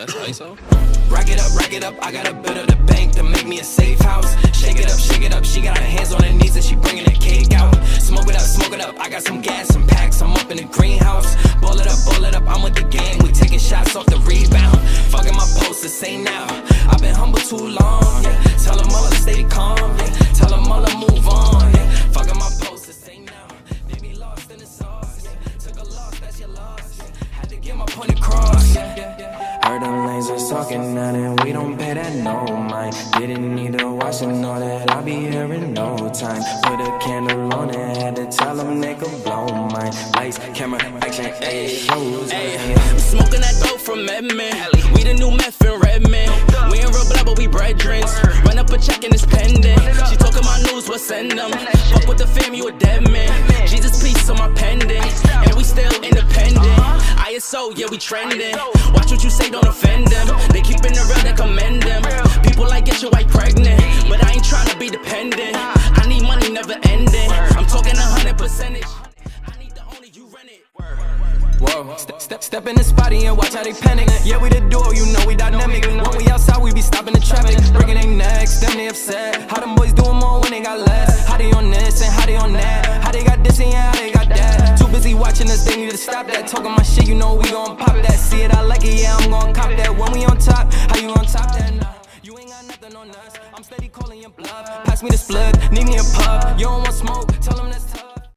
That's ISO. Rack it up, I got a bit of the bank to make me a safe house. Shake it up, she got her hands on her knees and she bringing the cake out. Smoke it up, I got some gas, some packs, I'm up in the greenhouse. Ball it up, I'm with the gang, we taking shots off the rebound. Fucking my posters, say now, I've been humble too long, yeah. Tell them all to stay calm, yeah. Tell them all to move on, yeah. Fucking my posters, say now, they be lost in the sauce, yeah. Took a loss, that's your loss, yeah. Had to get my point across, yeah. Heard them lasers talking now and we don't pay that no mind. Didn't need to watch and know that I'll be here in no time. Put a candle on it, had to tell them they could blow mine. Lights, camera, action, ayy, shows. I'm smoking that dope from Edmond. We the new meth in Redmond. We ain't real blood, but we brethrens. Run up a check and it's pending. She talking my news, we'll send them. Fuck with the fam, you a dead man. Jesus peace on my pendant. And we still independent. ISO, yeah, we trending. Watch what you say, don't offend them. They keeping it real, they commend them. People like get your wife pregnant, but I ain't trying to be dependent. I need money, never ending. I'm talking 100%. I need the owner, you rent it. Whoa, step in the spotty and watch how they panic. Yeah, we the duo, you know we dynamic. When we outside, we be stopping the traffic. Breaking their necks, them they upset. How them boys doing more when they got less? How they on this and how they on that? How they got this and how they got that? Too busy watching us, they need to stop that. Talking my shit, you know we gon' pop that. See it, I like it, yeah, I'm gon' cop that. When we on top, how you on top that? Nah, you ain't got nothing on us. I'm steady calling your bluff. Pass me the split, need me a puff. You don't want smoke, tell them that's